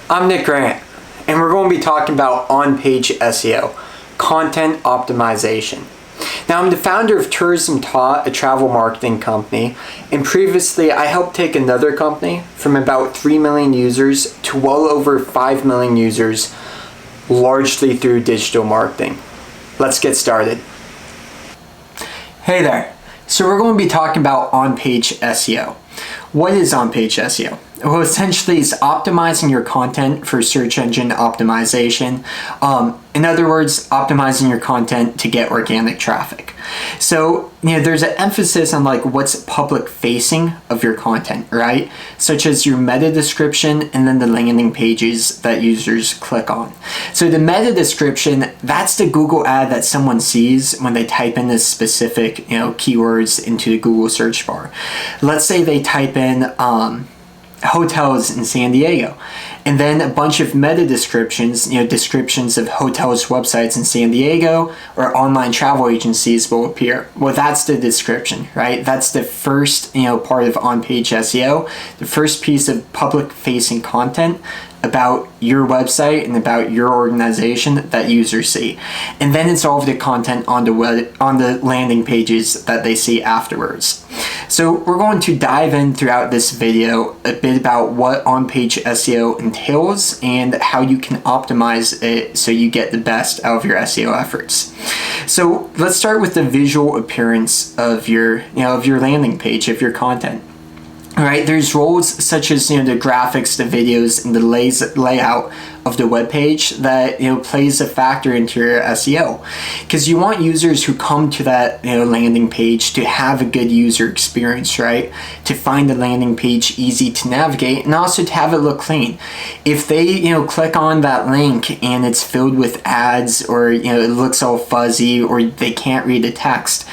I'm Nick Grant, and we're going to be talking about on-page SEO, content optimization. Now, I'm the founder of Tourism Taught, a travel marketing company, and previously I helped take another company from about 3 million users to well over 5 million users, largely through digital marketing. Let's get started. Hey there. So we're going to be talking about on-page SEO. What is on-page SEO? Well, essentially, it's optimizing your content for search engine optimization. In other words, optimizing your content to get organic traffic. So, there's an emphasis on what's public facing of your content, right? Such as your meta description and then the landing pages that users click on. So the meta description, that's the Google ad that someone sees when they type in this specific, keywords into the Google search bar. Let's say they type in, hotels in San Diego, and then a bunch of meta descriptions, descriptions of hotels websites in San Diego or online travel agencies will appear. Well, that's the description, right? That's the first, part of on-page SEO, the first piece of public facing content about your website and about your organization that users see. And then it's all of the content on the landing pages that they see afterwards. So we're going to dive in throughout this video a bit about what on-page SEO entails and how you can optimize it so you get the best out of your SEO efforts. So let's start with the visual appearance of your landing page, of your content. All right, there's roles such as the graphics, the videos, and the layout of the web page that plays a factor into your SEO, because you want users who come to that landing page to have a good user experience, right? To find the landing page easy to navigate and also to have it look clean. If they click on that link and it's filled with ads, or it looks all fuzzy, or they can't read the text,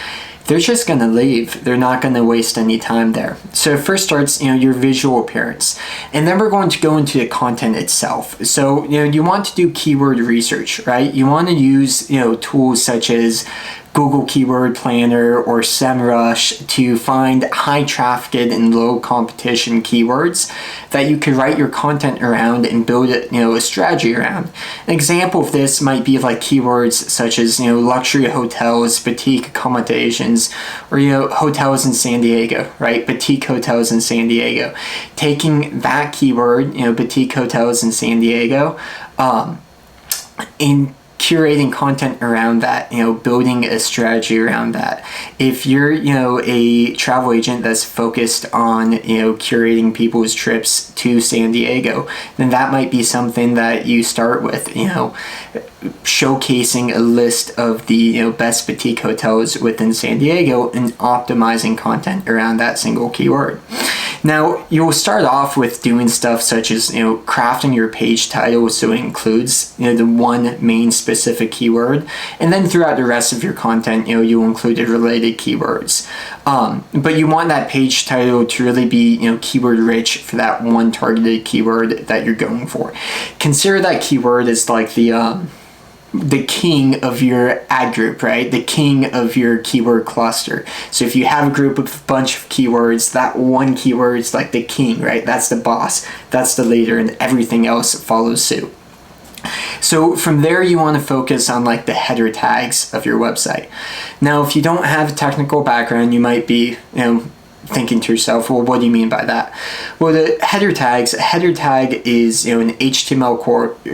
they're just going to leave. They're not going to waste any time there. So it first starts, your visual appearance. And then we're going to go into the content itself. So, you want to do keyword research, right? You want to use, tools such as Google Keyword Planner or SEMrush to find high trafficked and low competition keywords that you could write your content around and build a strategy around. An example of this might be keywords such as luxury hotels, boutique accommodations, or hotels in San Diego, right? Boutique hotels in San Diego. Taking that keyword, boutique hotels in San Diego, in curating content around that, building a strategy around that. If you're, a travel agent that's focused on, curating people's trips to San Diego, then that might be something that you start with, showcasing a list of the best boutique hotels within San Diego and optimizing content around that single keyword. Now, you'll start off with doing stuff such as, crafting your page title so it includes, the one main specific keyword. And then throughout the rest of your content, you'll include the related keywords. But you want that page title to really be, keyword rich for that one targeted keyword that you're going for. Consider that keyword as the king of your ad group, right? The king of your keyword cluster. So if you have a group of a bunch of keywords, that one keyword is like the king, right? That's the boss, that's the leader, and everything else follows suit. So from there, you want to focus on the header tags of your website. Now, if you don't have a technical background, you might be, thinking to yourself, well, what do you mean by that? Well, the header tags, a header tag is, an HTML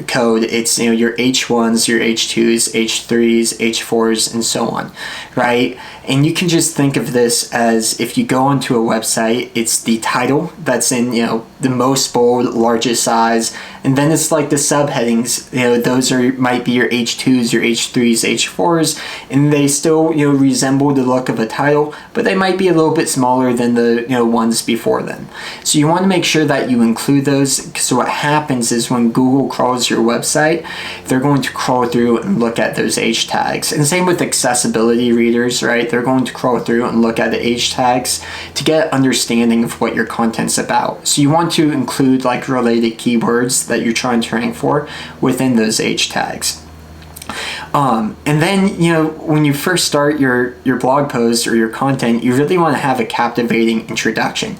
code. It's, your H1s, your H2s, H3s, H4s, and so on, right? And you can just think of this as if you go onto a website, it's the title that's in, the most bold, largest size, and then it's the subheadings, those might be your H2s, your H3s, H4s, and they still, resemble the look of a title, but they might be a little bit smaller than the, ones before them. So you want to make sure that you include those. So what happens is when Google crawls your website, they're going to crawl through and look at those H tags. And same with accessibility readers, right? They're going to crawl through and look at the H tags to get understanding of what your content's about. So you want to include related keywords that you're trying to rank for within those H tags. And then, when you first start your blog post or your content, you really want to have a captivating introduction,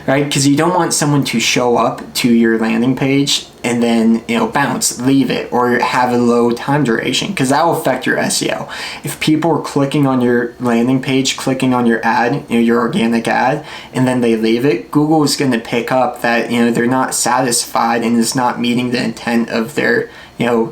right? Because you don't want someone to show up to your landing page and then bounce, leave it, or have a low time duration, because that will affect your SEO. If people are clicking on your landing page, clicking on your ad, your organic ad, and then they leave it, Google is going to pick up that they're not satisfied and is not meeting the intent of their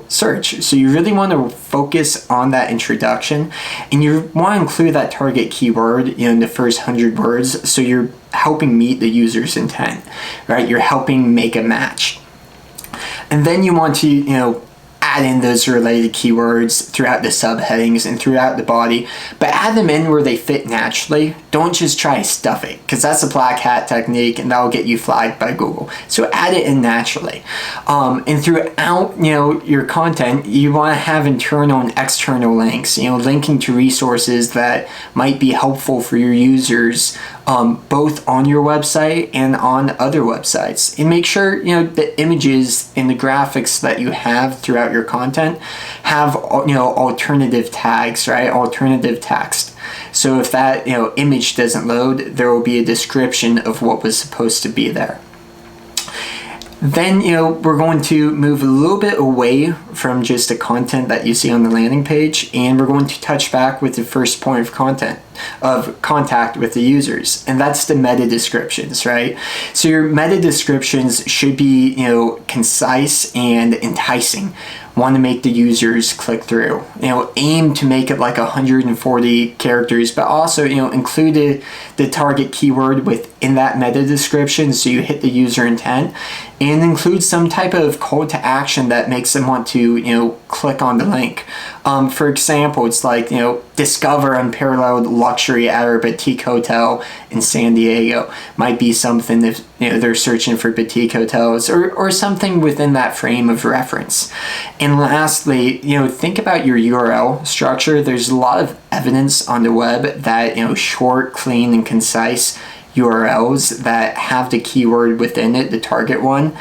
search. So you really want to focus on that introduction, and you want to include that target keyword in the first 100 words, so you're helping meet the user's intent, right? You're helping make a match. And then you want to add in those related keywords throughout the subheadings and throughout the body, but add them in where they fit naturally. Don't just try to stuff it, because that's a black hat technique and that will get you flagged by Google. So add it in naturally. And throughout your content, you want to have internal and external links, linking to resources that might be helpful for your users, both on your website and on other websites. And make sure the images and the graphics that you have throughout your content have alternative tags, right? Alternative text. So if that image doesn't load, there will be a description of what was supposed to be there. Then we're going to move a little bit away from just the content that you see on the landing page, and we're going to touch back with the first point of contact with the users, and that's the meta descriptions, right? So your meta descriptions should be concise and enticing. Want to make the users click through. Aim to make it like 140 characters, but also include the target keyword within that meta description, so you hit the user intent, and include some type of call to action that makes them want to click on the link. For example, it's like discover unparalleled luxury at our boutique hotel in San Diego. Might be something if they're searching for boutique hotels, or something within that frame of reference. And lastly, think about your URL structure. There's a lot of evidence on the web that short, clean, and concise URLs that have the keyword within it, the target one,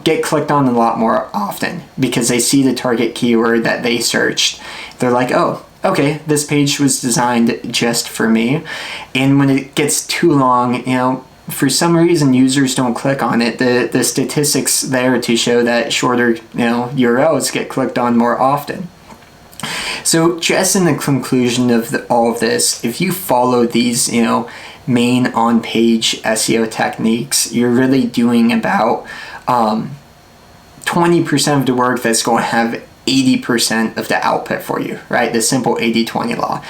get clicked on a lot more often, because they see the target keyword that they searched. They're like, oh, okay, this page was designed just for me. And when it gets too long, for some reason users don't click on it. The statistics there to show that shorter URLs get clicked on more often. So just in the conclusion of all of this, if you follow these main on-page SEO techniques, you're really doing about 20% of the work that's going to have 80% of the output for you, right? The simple 80-20 law.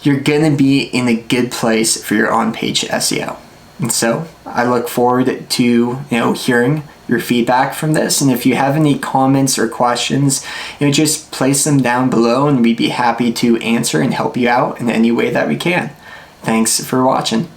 You're going to be in a good place for your on-page SEO. And so I look forward to hearing your feedback from this, and if you have any comments or questions, just place them down below, and we'd be happy to answer and help you out in any way that we can. Thanks for watching.